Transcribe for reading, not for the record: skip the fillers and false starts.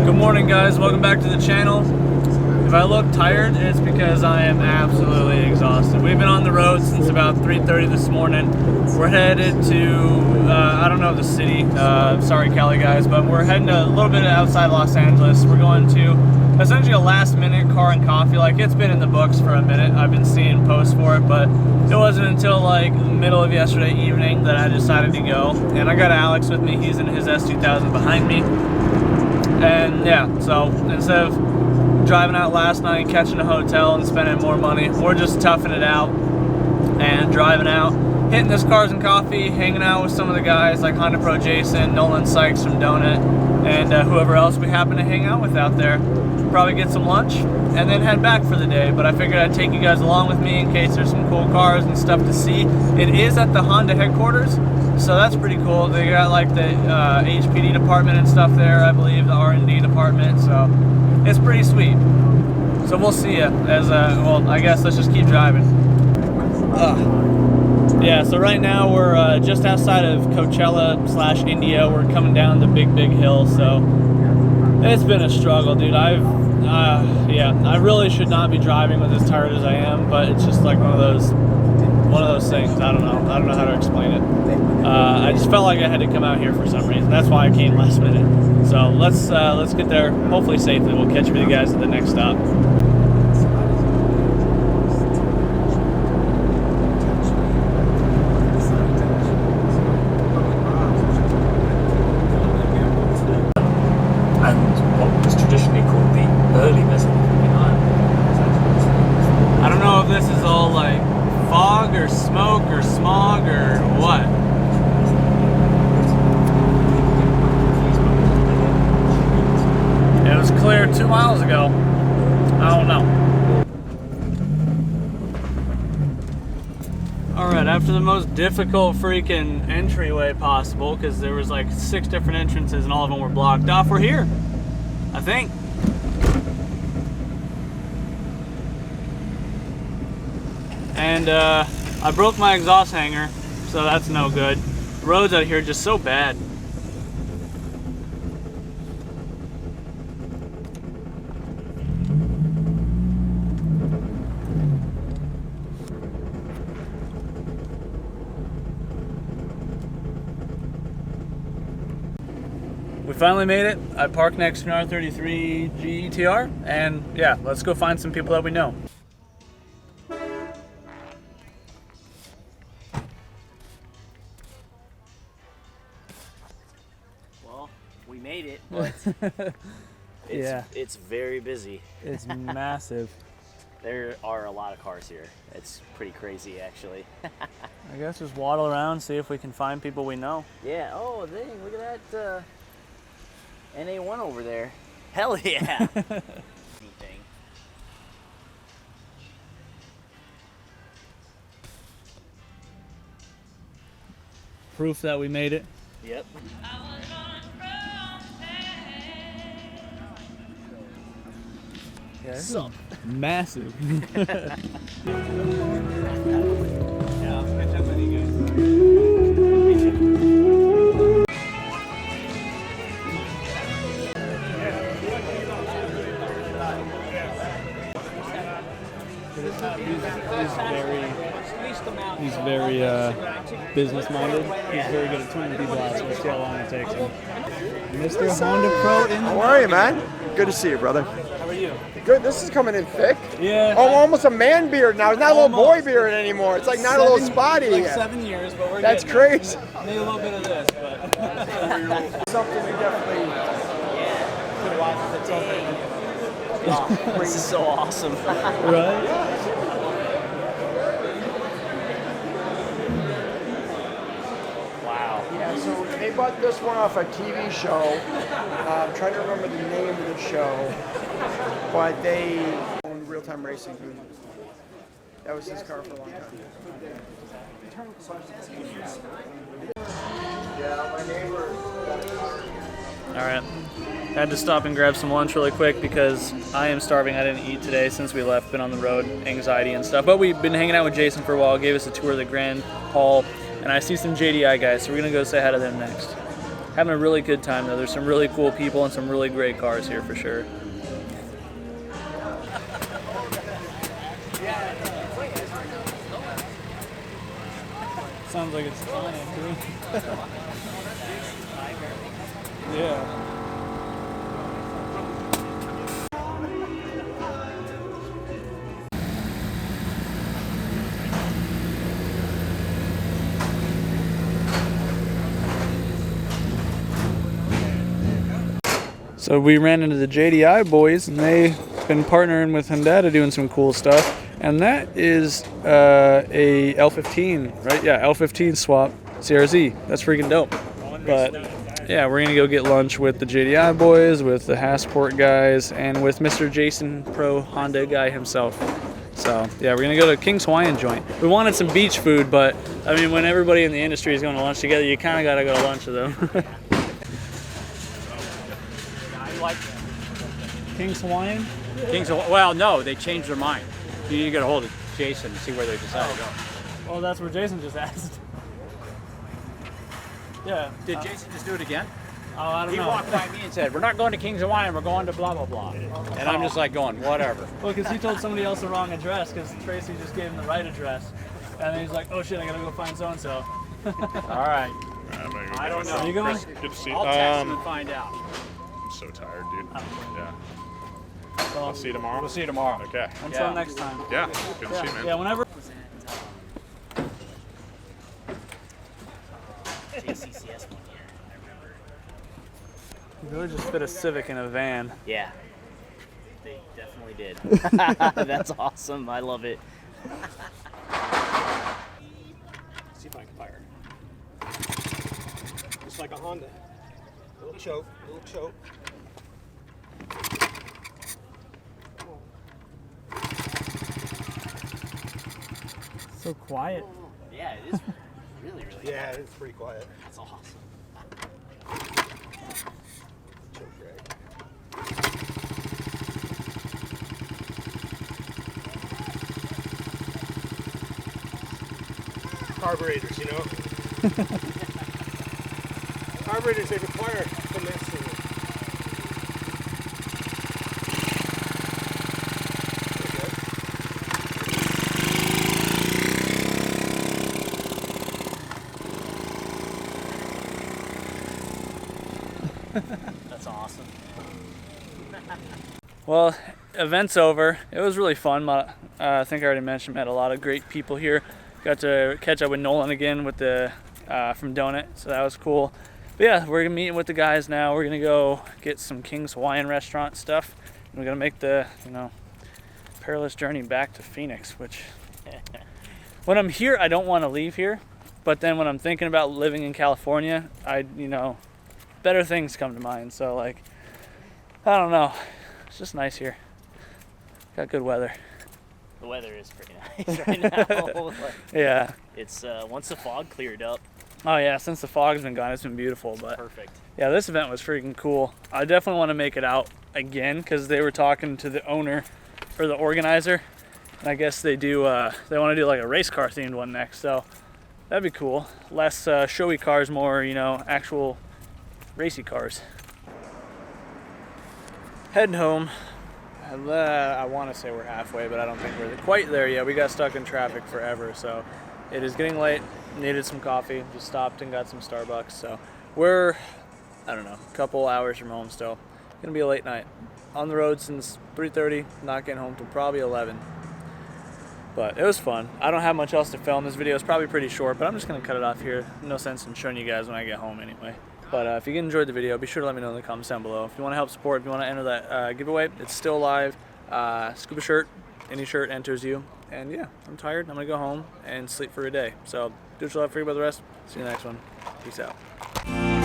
Good morning, guys. Welcome back to the channel. If I look tired, it's because I am absolutely exhausted. We've been on the road since about 3:30 this morning. We're headed to, I don't know the city, sorry Cali guys, but we're heading a little bit outside Los Angeles. We're going to essentially a last minute car and coffee. Like, it's been in the books for a minute. I've been seeing posts for it, but it wasn't until like the middle of yesterday evening that I decided to go. And I got Alex with me. He's in his S2000 behind me. And yeah, so instead of driving out last night, catching a hotel and spending more money, we're just toughing it out and driving out, hitting this Cars and Coffee, hanging out with some of the guys like Honda Pro Jason, Nolan Sykes from Donut, and whoever else we happen to hang out with out there. Probably get some lunch and then head back for the day, but I figured I'd take you guys along with me in case there's some cool cars and stuff to see. It is at the Honda headquarters, so that's pretty cool. They got like the HPD department and stuff there, I believe, the R&D department, so it's pretty sweet. So we'll see you as, well, I guess let's just keep driving. Yeah, so right now we're just outside of Coachella / India. We're coming down the big hill, so it's been a struggle, dude. Yeah, I really should not be driving with as tired as I am, but it's just like one of those things. I don't know how to explain it. I just felt like I had to come out here for some reason. That's why I came last minute. So let's get there, hopefully safely. We'll catch you guys at the next stop. This is all like fog or smoke or smog or what. It was clear 2 miles ago. I don't know. Alright, after the most difficult freaking entryway possible, because there was like 6 different entrances and all of them were blocked off, we're here, I think. And I broke my exhaust hanger, so that's no good. The roads out here are just so bad. We finally made it. I parked next to an R33 GTR, and yeah, let's go find some people that we know. We made it, but it's very busy. It's massive. There are a lot of cars here. It's pretty crazy, actually. I guess just waddle around, see if we can find people we know. Yeah. Oh, dang! Look at that NA1 over there. Hell yeah! Proof that we made it. Yep. Yeah, this is massive. Yeah, I'll catch up with you guys. He's very business-minded. He's very good at tuning people out, so we'll see how long it takes him. Mr. Honda Pro in the How are you, man? Good to see you, brother. How are you? Good. This is coming in thick. Yeah. Oh, almost a man beard now. It's not a little boy beard anymore. It's like not a little spotty. Like 7 years, but we're That's crazy. Need a little bit of this, but Something we definitely could watch the TV. Oh, this is so awesome. right? Wow. Yeah, so they bought this one off a TV show. I'm trying to remember the name of the show, but they own real-time racing. That was his car for a long time. Yeah, my neighbor got a car. Alright. Had to stop and grab some lunch really quick because I am starving. I didn't eat today since we left. Been on the road, anxiety and stuff. But we've been hanging out with Jason for a while. Gave us a tour of the Grand Hall. And I see some JDI guys, so we're going to go say hi to them next. Having a really good time though. There's some really cool people and some really great cars here for sure. Sounds like it's flying, dude. Yeah. So we ran into the JDI boys, and they've been partnering with Hyundai doing some cool stuff. And that is a L15, right? Yeah, L15 swap CRZ. That's freaking dope. But yeah, we're gonna go get lunch with the JDI boys, with the Hassport guys, and with Mr. Jason Pro Honda guy himself. So yeah, we're gonna go to King's Hawaiian joint. We wanted some beach food, but I mean, when everybody in the industry is going to lunch together, you kind of gotta go to lunch with them. King's Hawaiian? Well, no, they changed their mind. You get a hold of Jason and see where they decide to go. Well, that's where Jason just asked. Yeah. Did Jason just do it again? Oh, I don't know. He walked by me and said, "We're not going to King's Hawaiian, we're going to blah, blah, blah." And I'm just like going, whatever. Well, because he told somebody else the wrong address, because Tracy just gave him the right address. And then he's like, oh shit, I gotta go find so-and-so. All right. I don't know. Are you going? Good to see you. I'll text him and find out. I'm so tired, dude. Yeah. Well, I'll see you tomorrow. We'll see you tomorrow. Okay. until next time. Yeah. Good to see you, man. Yeah, whenever. JCCS one year, I remember. You really just fit a Civic in a van. Yeah, they definitely did. That's awesome. I love it. See if I can fire. Just like a Honda. Little choke, little choke. So quiet. Yeah, it is really, really. Yeah, it's pretty quiet. That's awesome. Choke drag. Carburetors, you know? Carburetors, they require finesse. That's awesome. Well, event's over. It was really fun. I think I already mentioned, met a lot of great people here. Got to catch up with Nolan again with the from Donut, so that was cool. But yeah, we're gonna meet with the guys now. We're gonna go get some King's Hawaiian restaurant stuff. And we're gonna make the perilous journey back to Phoenix. Which when I'm here, I don't want to leave here. But then when I'm thinking about living in California, better things come to mind. So like, I don't know. It's just nice here. Got good weather. The weather is pretty nice right now. Like, Yeah. it's once the fog cleared up, Oh yeah, since the fog's been gone, it's been beautiful. But perfect. yeah, this event was freaking cool. I definitely want to make it out again because they were talking to the owner or the organizer, and I guess they do. They want to do like a race car themed one next, so that'd be cool. Less showy cars, more actual racy cars. Heading home. I want to say we're halfway, but I don't think we're quite there yet. We got stuck in traffic forever, so it is getting late. Needed some coffee. Just stopped and got some Starbucks. So we're, I don't know, a couple hours from home still. Gonna be a late night. On the road since 3:30. Not getting home till probably 11. But it was fun. I don't have much else to film. This video is probably pretty short, but I'm just gonna cut it off here. No sense in showing you guys when I get home anyway. But if you enjoyed the video, be sure to let me know in the comments down below. If you want to help support, if you want to enter that giveaway, it's still live. Scuba shirt, any shirt enters you. And yeah, I'm tired. I'm going to go home and sleep for a day. So do what you love, forget about the rest. See you in the next one. Peace out.